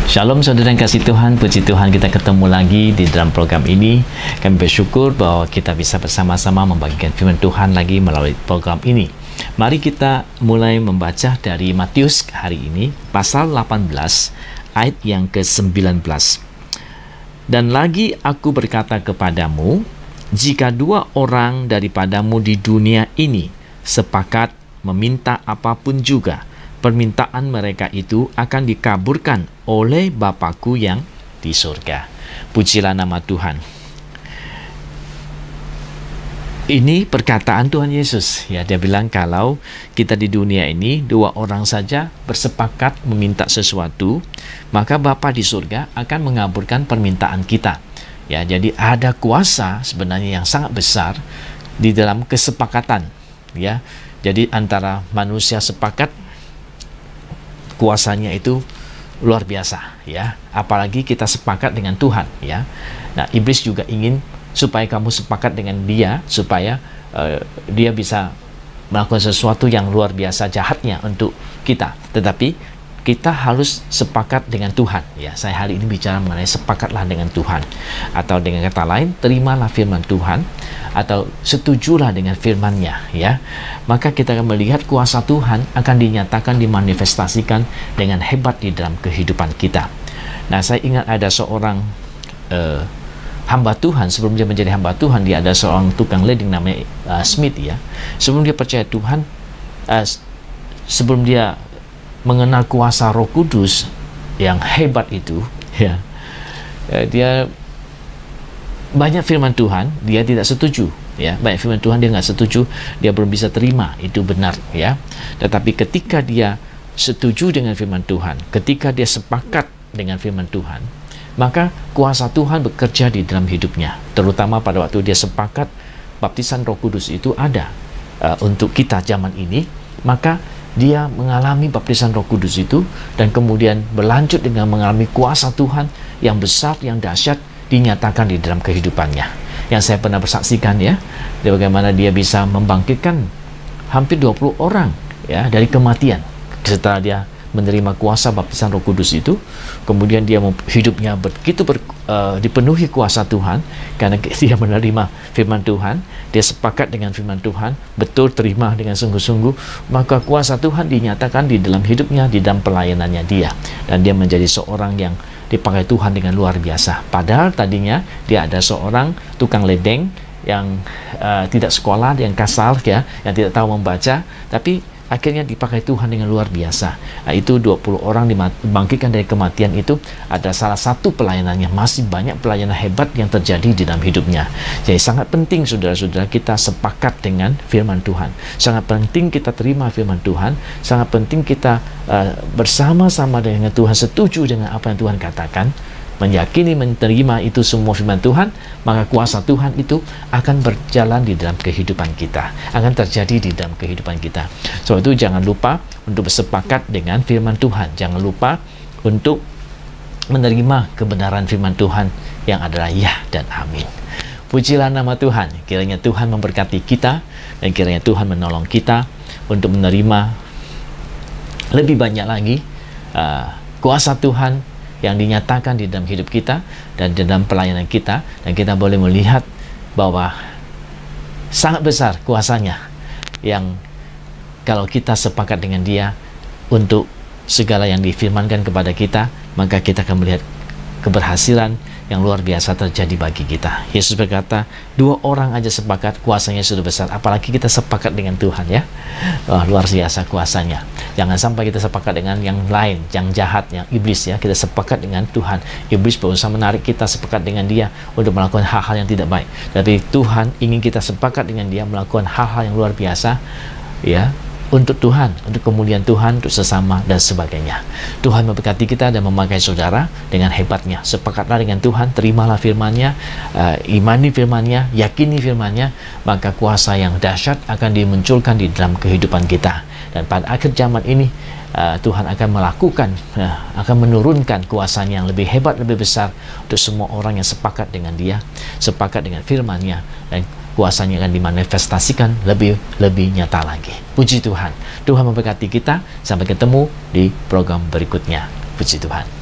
Shalom saudara yang kasih Tuhan, puji Tuhan kita ketemu lagi di dalam program ini. Kami bersyukur bahwa kita bisa bersama-sama membagikan firman Tuhan lagi melalui program ini. Mari kita mulai membaca dari Matius hari ini, pasal 18, ayat yang ke-19. Dan lagi aku berkata kepadamu, jika dua orang daripadamu di dunia ini sepakat meminta apapun juga, permintaan mereka itu akan dikabulkan oleh Bapa-Ku yang di surga. Pujilah nama Tuhan. Ini perkataan Tuhan Yesus. Ya, dia bilang kalau kita di dunia ini dua orang saja bersepakat meminta sesuatu, maka Bapa di surga akan mengabulkan permintaan kita. Ya, jadi ada kuasa sebenarnya yang sangat besar di dalam kesepakatan. Ya, jadi antara manusia sepakat, kuasanya itu luar biasa, ya. Apalagi kita sepakat dengan Tuhan, ya. Nah, iblis juga ingin supaya kamu sepakat dengan dia, supaya dia bisa melakukan sesuatu yang luar biasa jahatnya untuk kita. Tetapi kita harus sepakat dengan Tuhan, ya. Saya hari ini bicara mengenai sepakatlah dengan Tuhan, atau dengan kata lain, terimalah firman Tuhan, atau setujulah dengan firman-Nya, ya. Maka kita akan melihat kuasa Tuhan akan dinyatakan, dimanifestasikan dengan hebat di dalam kehidupan kita. Nah, saya ingat ada seorang hamba Tuhan. Sebelum dia menjadi hamba Tuhan, dia ada seorang tukang leding namanya Smith, ya. Sebelum dia percaya Tuhan, sebelum dia mengenal kuasa Roh Kudus yang hebat itu, ya, dia banyak firman Tuhan dia tidak setuju, ya. Banyak firman Tuhan dia nggak setuju, dia belum bisa terima itu benar, ya. Tetapi ketika dia setuju dengan firman Tuhan, ketika dia sepakat dengan firman Tuhan, maka kuasa Tuhan bekerja di dalam hidupnya. Terutama pada waktu dia sepakat baptisan Roh Kudus itu ada untuk kita zaman ini, maka dia mengalami baptisan Roh Kudus itu, dan kemudian berlanjut dengan mengalami kuasa Tuhan yang besar, yang dahsyat, dinyatakan di dalam kehidupannya. Yang saya pernah bersaksikan, ya, bagaimana dia bisa membangkitkan hampir 20 orang, ya, dari kematian setelah dia menerima kuasa baptisan Roh Kudus itu. Kemudian dia hidupnya begitu dipenuhi kuasa Tuhan karena dia menerima firman Tuhan, dia sepakat dengan firman Tuhan, betul terima dengan sungguh-sungguh, maka kuasa Tuhan dinyatakan di dalam hidupnya, di dalam pelayanannya dia, dan dia menjadi seorang yang dipakai Tuhan dengan luar biasa. Padahal tadinya dia ada seorang tukang ledeng yang tidak sekolah, yang kasar, ya, yang tidak tahu membaca, tapi akhirnya dipakai Tuhan dengan luar biasa. Nah, itu 20 orang dibangkitkan dari kematian itu ada salah satu pelayanannya. Masih banyak pelayanan hebat yang terjadi di dalam hidupnya. Jadi sangat penting saudara-saudara kita sepakat dengan firman Tuhan. Sangat penting kita terima firman Tuhan. Sangat penting kita bersama-sama dengan Tuhan, setuju dengan apa yang Tuhan katakan, meyakini, menerima itu semua firman Tuhan, maka kuasa Tuhan itu akan berjalan di dalam kehidupan kita, akan terjadi di dalam kehidupan kita. Sebab itu jangan lupa untuk bersepakat dengan firman Tuhan. Jangan lupa untuk menerima kebenaran firman Tuhan yang adalah ya dan amin. Pujilah nama Tuhan. Kiranya Tuhan memberkati kita, dan kiranya Tuhan menolong kita untuk menerima lebih banyak lagi kuasa Tuhan yang dinyatakan di dalam hidup kita dan di dalam pelayanan kita, dan kita boleh melihat bahwa sangat besar kuasanya yang kalau kita sepakat dengan dia untuk segala yang difirmankan kepada kita, maka kita akan melihat keberhasilan yang luar biasa terjadi bagi kita. Yesus berkata, dua orang aja sepakat, kuasanya sudah besar. Apalagi kita sepakat dengan Tuhan, ya. Luar biasa kuasanya. Jangan sampai kita sepakat dengan yang lain, yang jahat, yang iblis, ya. Kita sepakat dengan Tuhan. Iblis berusaha menarik kita sepakat dengan dia untuk melakukan hal-hal yang tidak baik. Tapi Tuhan ingin kita sepakat dengan dia melakukan hal-hal yang luar biasa, ya, untuk Tuhan, untuk kemuliaan Tuhan, untuk sesama dan sebagainya. Tuhan memberkati kita dan memakai saudara dengan hebatnya. Sepakatlah dengan Tuhan, terimalah firman-Nya, imani firman-Nya, yakini firman-Nya, maka kuasa yang dahsyat akan dimunculkan di dalam kehidupan kita. Dan pada akhir zaman ini Tuhan akan melakukan, akan menurunkan kuasanya yang lebih hebat, lebih besar untuk semua orang yang sepakat dengan dia, sepakat dengan firman-Nya, dan kuasanya akan dimanifestasikan lebih nyata lagi. Puji Tuhan. Tuhan memberkati kita. Sampai ketemu di program berikutnya. Puji Tuhan.